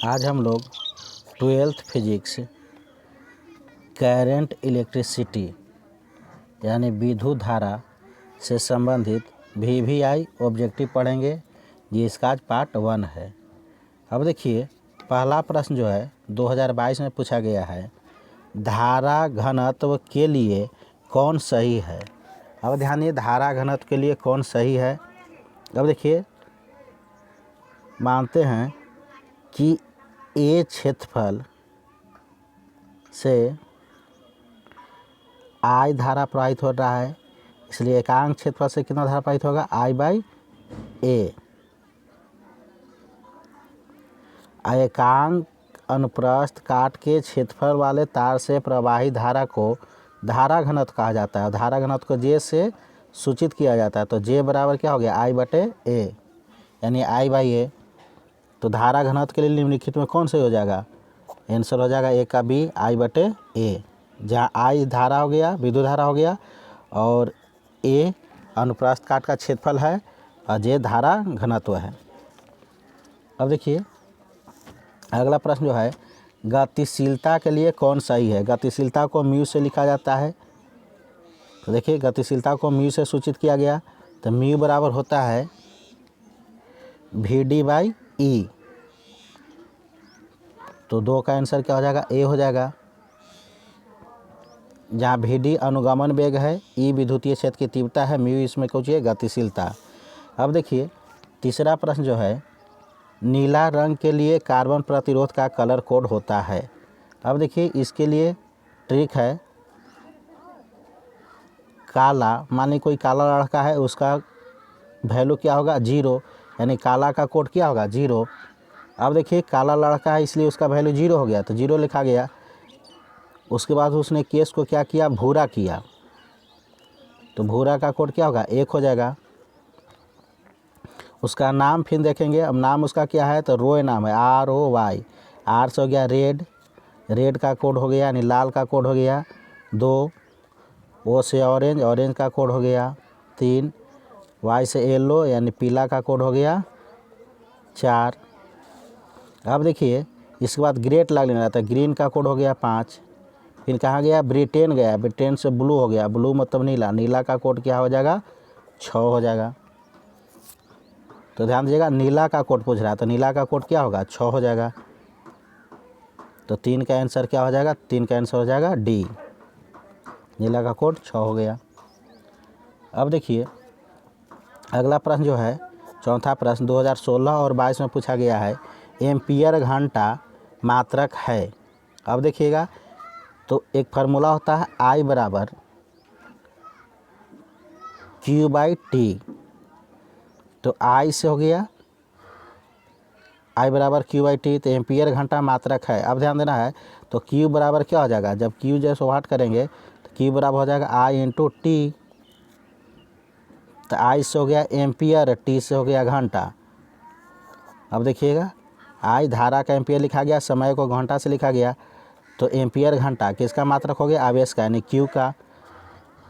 आज हम लोग 12th फिजिक्स करंट इलेक्ट्रिसिटी यानी विद्युत धारा से संबंधित VVI ऑब्जेक्टिव पढ़ेंगे, जिसका आज पार्ट 1 है। अब देखिए, पहला प्रश्न जो है 2022 में पूछा गया है, धारा घनत्व के लिए कौन सही है। अब ध्यान दिए, धारा घनत्व के लिए कौन सही है। अब देखिए, मानते हैं कि A क्षेत्रफल से I धारा प्रवाहित हो रहा है, इसलिए एकांक क्षेत्रफल से कितना धारा प्रवाहित होगा, I/A। एकांक अनुप्रस्थ काट के क्षेत्रफल वाले तार से प्रवाहित धारा को धारा घनत्व कहा जाता है। धारा घनत्व को J से सूचित किया जाता है, तो J बराबर क्या हो गया, I/A, यानी I/A। तो धारा घनत्व के लिए निम्नलिखित में कौन सही हो जाएगा, आंसर हो जाएगा A का B, I/A, जहाँ I धारा हो गया, विद्युत धारा हो गया, और A अनुप्रस्थ काट का क्षेत्रफल है और J धारा घनत्व है। अब देखिए, अगला प्रश्न जो है, गतिशीलता के लिए कौन सही है। गतिशीलता को म्यू से लिखा जाता है। तो देखिए, गतिशीलता को म्यू से सूचित किया गया, तो म्यू बराबर होता है VD/E। तो 2 का आंसर क्या हो जाएगा, A हो जाएगा, जहाँ VD अनुगमन वेग है, E विद्युतीय क्षेत्र की तीव्रता है, म्यू इसमें कुछ है गतिशीलता। अब देखिए, तीसरा प्रश्न जो है, नीला रंग के लिए कार्बन प्रतिरोध का कलर कोड होता है। अब देखिए, इसके लिए ट्रिक है, काला, मानिए कोई काला लड़का है, उसका वैल्यू क्या होगा, 0, यानी काला का कोड क्या होगा, 0। अब देखिए, काला लड़का है इसलिए उसका वैल्यू 0 हो गया, तो 0 लिखा गया। उसके बाद उसने केस को क्या किया, भूरा किया, तो भूरा का कोड क्या होगा, 1 हो जाएगा। उसका नाम फिर देखेंगे, अब नाम उसका क्या है, तो रोय नाम है, ROY। R से हो गया रेड, रेड का कोड हो गया, यानी लाल का कोड हो गया 2। O से ऑरेंज, ऑरेंज का कोड हो गया 3। Y से येलो, यानी पीला का कोड हो गया 4। अब देखिए, इसके बाद ग्रेट लग लेना था, ग्रीन का कोड हो गया 5। फिर कहाँ गया, ब्रिटेन गया, ब्रिटेन से ब्लू हो गया, ब्लू मतलब नीला, नीला का कोड क्या हो जाएगा, 6 हो जाएगा। तो ध्यान दीजिएगा, नीला का कोड पूछ रहा है, तो नीला का कोड क्या होगा, 6 हो जाएगा। तो 3 का आंसर क्या हो जाएगा, 3 का आंसर हो जाएगा D, नीला का कोड 6 हो गया। अब देखिए, अगला प्रश्न जो है, चौथा प्रश्न 2016 और 22 में पूछा गया है, एम्पियर घंटा मात्रक है। अब देखिएगा, तो एक फार्मूला होता है I बराबर Q/T। तो I से हो गया I बराबर Q/T, तो एम्पियर घंटा मात्रक है। अब ध्यान देना है, तो Q बराबर क्या हो जाएगा, जब Q जैसे वाट करेंगे तो Q बराबर हो जाएगा I/T। तो I से हो गया एम्पियर, T से हो गया घंटा। अब देखिएगा, I धारा का एम्पियर लिखा गया, समय को घंटा से लिखा गया, तो एम्पियर घंटा किसका मात्रक हो गया, आवेश का, यानी Q का।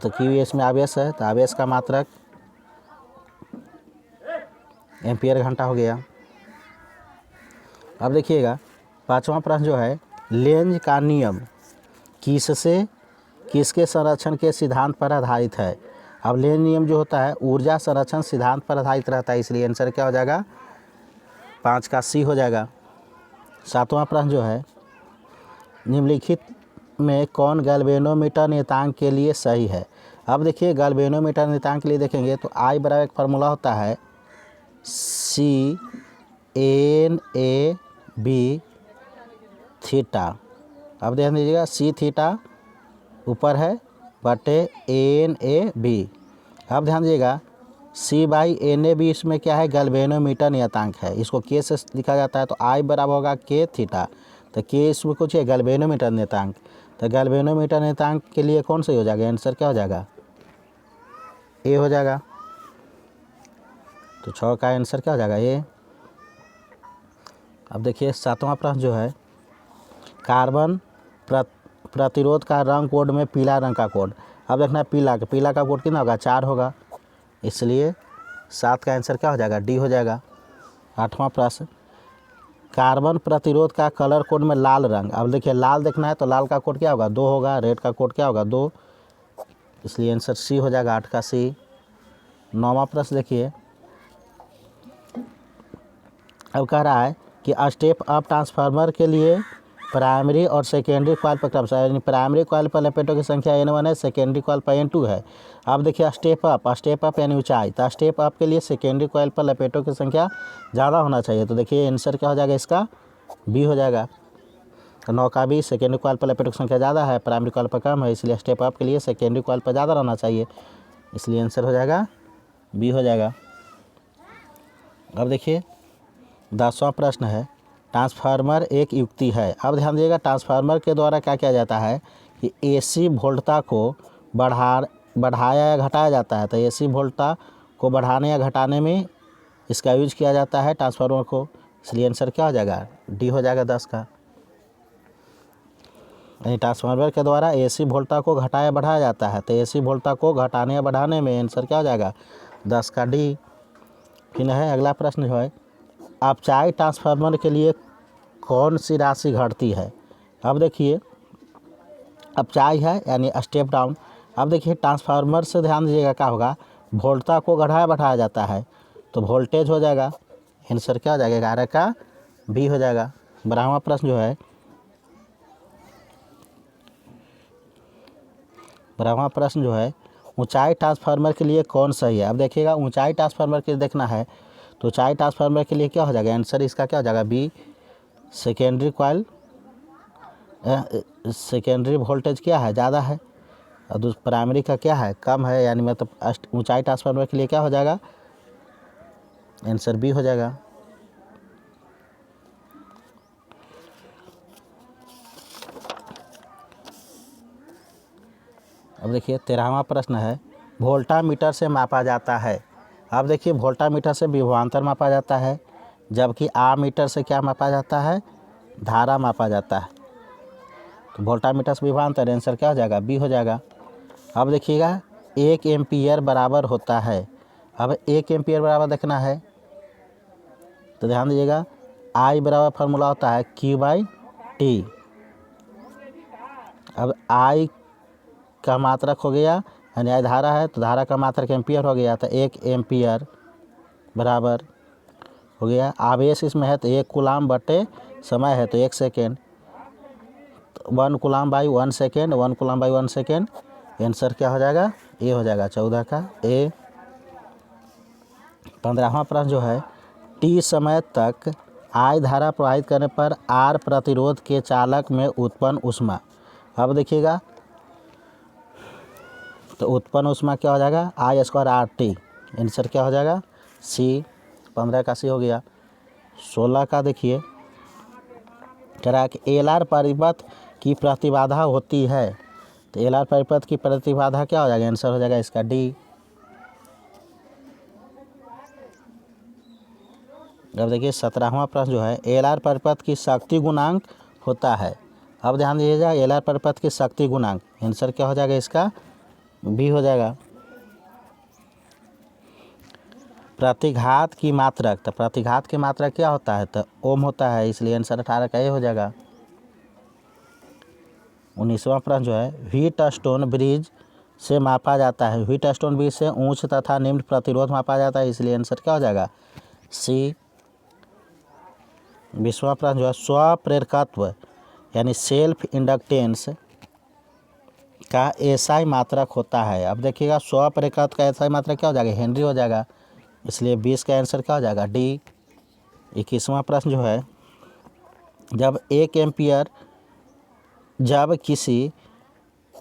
तो Q इसमें आवेश है, तो आवेश का मात्रक एम्पियर घंटा हो गया। अब देखिएगा, पांचवा प्रश्न जो है, लेंज का नियम किसके संरक्षण के सिद्धांत पर आधारित है। अब लेंज नियम जो होता है, ऊर्जा संरक्षण सिद्धांत पर आधारित रहता है, इसलिए आंसर क्या हो जाएगा, 5 का C हो जाएगा। सातवां प्रश्न जो है, निम्नलिखित में कौन गैल्वेनोमीटर नियतांक के लिए सही है। अब देखिए, गैल्वेनोमीटर नियतांक के लिए देखेंगे तो I बराबर एक फार्मूला होता है CNAB थीटा। अब ध्यान दीजिएगा, C थीटा ऊपर है बटे NAB। अब ध्यान दीजिएगा, C/NAB इसमें क्या है, गैल्वेनोमीटर नियतांक है, इसको K से लिखा जाता है, तो I बराबर होगा K थीटा। तो K इसमें कुछ है, गैल्वेनोमीटर नियतांक। तो गैल्वेनोमीटर नियतांक के लिए कौन सही हो जाएगा, आंसर क्या हो जाएगा, A हो जाएगा। तो 6 का आंसर क्या हो जाएगा, A। अब देखिए, सातवां प्रश्न जो है, कार्बन प्रतिरोध का रंग कोड में पीला रंग का कोड। अब देखना, पीला का कोड कितना होगा, 4 होगा, इसलिए 7 का आंसर क्या हो जाएगा, D हो जाएगा। आठवां प्रश्न, कार्बन प्रतिरोध का कलर कोड में लाल रंग। अब देखिए लाल देखना है तो लाल का कोड क्या होगा 2 होगा, रेड का कोड क्या होगा 2, इसलिए आंसर सी हो जाएगा 8 का सी। 9वां प्रश्न देखिए, अब कह रहा है कि स्टेप अप ट्रांसफार्मर के लिए प्राइमरी और सेकेंडरी कॉइल पर क्रमशः, यानी प्राइमरी कॉइल पर लपेटों की संख्या N1 है, सेकेंडरी कॉइल पर N2 है। अब देखिए स्टेप अप यानी ऊंचाई, तो स्टेप अप के लिए सेकेंडरी कॉइल पर लपेटों की संख्या ज़्यादा होना चाहिए, तो देखिए आंसर क्या हो जाएगा इसका बी हो जाएगा। 9 का बी, सेकेंडरी कॉइल पर लपेटों की संख्या ज़्यादा है, प्राइमरी कॉइल पर कम है, इसलिए स्टेप अप के लिए सेकेंडरी कॉइल पर ज़्यादा रहना चाहिए, इसलिए आंसर हो जाएगा बी हो जाएगा। अब देखिए 10वां प्रश्न है, ट्रांसफार्मर एक युक्ति है। अब ध्यान दीजिएगा ट्रांसफार्मर के द्वारा क्या किया जाता है कि AC वोल्टता को बढ़ाया या घटाया जाता है, तो AC वोल्टता को बढ़ाने या घटाने में इसका यूज किया जाता है ट्रांसफार्मर को, इसलिए आंसर क्या हो जाएगा डी हो जाएगा 10 का। यानी ट्रांसफार्मर के द्वारा AC वोल्टता को घटाया बढ़ाया जाता है, तो AC वोल्टता को घटाने या बढ़ाने में आंसर क्या हो जाएगा 10 का डी। फिर है अगला प्रश्न जो है, अपचाई ट्रांसफार्मर के लिए कौन सी राशि घटती है। अब देखिए अपचाई है यानी स्टेप डाउन। अब देखिए ट्रांसफार्मर से ध्यान दीजिएगा क्या होगा, वोल्टता को घटाया बढ़ाया जाता है, तो वोल्टेज हो जाएगा, आंसर क्या हो जाएगा 11 का बी हो जाएगा। 12वां प्रश्न जो है, 12वां प्रश्न जो है, ऊंचाई ट्रांसफार्मर के लिए कौन सही है। अब देखिएगा ऊंचाई ट्रांसफार्मर के लिए देखना है, तो ऊंचाई ट्रांसफार्मर के लिए क्या हो जाएगा आंसर इसका क्या हो जाएगा B, secondary coil secondary voltage क्या है ज़्यादा है और प्राइमरी का क्या है कम है, यानी मतलब ऊंचाई ट्रांसफार्मर के लिए क्या हो जाएगा आंसर बी हो जाएगा। अब देखिए 13वां प्रश्न है, वोल्टामीटर से मापा जाता है। अब देखिए वोल्टामीटर से विभवांतर मापा जाता है, जबकि आमीटर से क्या मापा जाता है धारा मापा जाता है, तो वोल्टामीटर से विभवांतर आंसर क्या हो जाएगा बी हो जाएगा। अब देखिएगा 1 एम्पीयर बराबर होता है। अब 1 एम्पीयर बराबर देखना है तो ध्यान दीजिएगा I बराबर फार्मूला होता है Q/T। अब I का मात्रक हो गया यानी I धारा है, तो धारा का मात्रक एम्पियर हो गया, तो 1 एम्पियर बराबर हो गया। आवेश इसमें है तो 1 कूलाम बटे समय है तो 1 second, 1 coulomb by 1 second, 1 coulomb by 1 second, answer क्या हो जाएगा ए हो जाएगा 14 का ए। 15वां प्रश्न जो है, टी समय तक I धारा प्रवाहित करने पर R प्रतिरोध के चालक में उत्पन्न ऊष्मा। अब देखिएगा तो उत्पन्न ऊष्मा क्या हो जाएगा I²RT, आंसर क्या हो जाएगा सी। 15 का सी हो गया। 16 का देखिए कह रहा है कि LR परिपथ की प्रतिबाधा होती है, तो LR परिपथ की प्रतिबाधा क्या हो जाएगा आंसर हो जाएगा इसका डी। अब देखिए 17वां प्रश्न जो है, LR परिपथ की शक्ति गुणांक होता है। अब ध्यान दीजिएगा LR परिपथ की शक्ति गुणांक, आंसर क्या हो जाएगा इसका बी हो जाएगा। प्रतिघात की मात्रक, तो प्रतिघात की मात्रक क्या होता है तो ओम होता है, इसलिए आंसर 18 का ए हो जाएगा। 19वां प्रश्न जो है, व्हीटस्टोन ब्रिज से मापा जाता है। व्हीटस्टोन ब्रिज से उच्च तथा निम्न प्रतिरोध मापा जाता है, इसलिए आंसर क्या हो जाएगा सी। 20वां प्रश्न जो है, स्वप्रेरकत्व यानी सेल्फ इंडक्टेंस का एसआई मात्रक होता है। अब देखिएगा स्वप्रेरकत्व का एसआई मात्रक क्या हो जाएगा हेनरी हो जाएगा, इसलिए 20 का आंसर क्या हो जाएगा डी। 21वां प्रश्न जो है, जब 1 एम्पियर जब किसी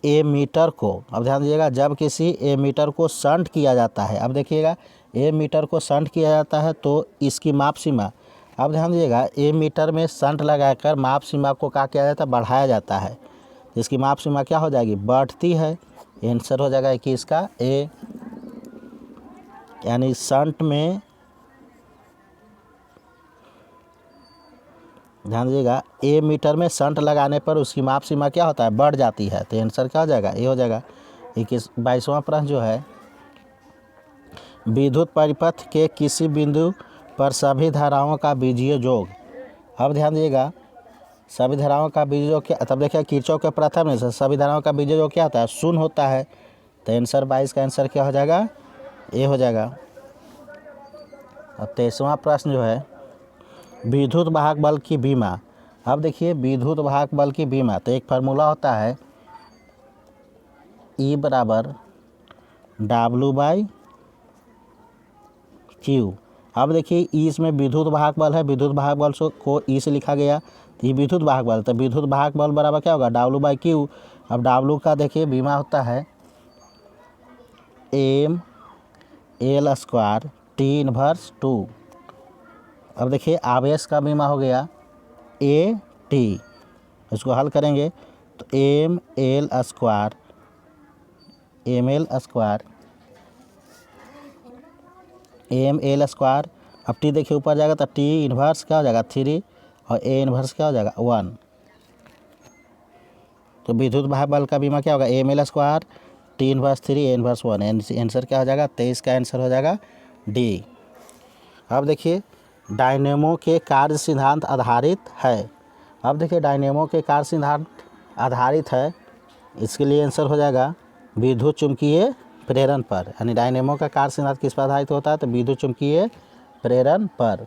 एमीटर को, अब ध्यान दीजिएगा जब किसी एमीटर को शंट किया जाता है। अब देखिएगा एमीटर को शंट किया जाता है तो इसकी माप सीमा, अब ध्यान दीजिएगा एमीटर में शंट लगाकर माप सीमा को क्या किया जाता है बढ़ाया जाता है, इसकी माप सीमा क्या हो जाएगी बढ़ती है, आंसर हो जाएगा 21 का ए। यानी शंट में ध्यान दीजिएगा एमीटर में शंट लगाने पर उसकी माप सीमा क्या होता है बढ़ जाती है, तो आंसर क्या हो जाएगा ए हो जाएगा। 22वां प्रश्न जो है, विद्युत परिपथ के किसी बिंदु पर सभी धाराओं का बीजीय योग अब ध्यान दीजिएगा, सभी धाराओं का बीजों क्या, तब देखिए किरचॉफ के प्रथम नियम से सभी धाराओं का बीजों क्या होता है, शून्य होता है। तो आंसर 22 का आंसर क्या हो जाएगा, ए हो जाएगा। अब 23वां प्रश्न जो है, विद्युत वाहक बल की विमा। अब देखिए विद्युत वाहक बल की विमा, तो एक फार्मूला होता है E बराबर W/Q। अब देखिए ई इसमें विद्युत वाहक बल है, विद्युत वाहक बल को ई से लिखा गया, तो ये विद्युत वाहक बल, तो विद्युत वाहक बल बराबर क्या होगा, W/Q। अब W का देखिए विमा होता है mL² T−2। अब देखिए आवेश का विमा हो गया AT, इसको हल करेंगे तो mL²। अब T देखिए ऊपर जाएगा तो T−1 क्या हो जाएगा 3 और A−1 क्या हो जाएगा 1। तो विद्युत वाहक बल का बीमा क्या होगा, mL² T−3 A−1। आंसर क्या हो जाएगा, 23 का आंसर हो जाएगा डी। अब देखिए डायनेमो के कार्य सिद्धांत आधारित है। अब देखिए डायनेमो के कार्य सिद्धांत आधारित है, इसके लिए आंसर हो जाएगा विद्युत चुम्बकीय प्रेरण पर। यानी डायनेमो का कार्य सिद्धांत किस पर आधारित होता है, तो विद्युत चुम्बकीय प्रेरण पर।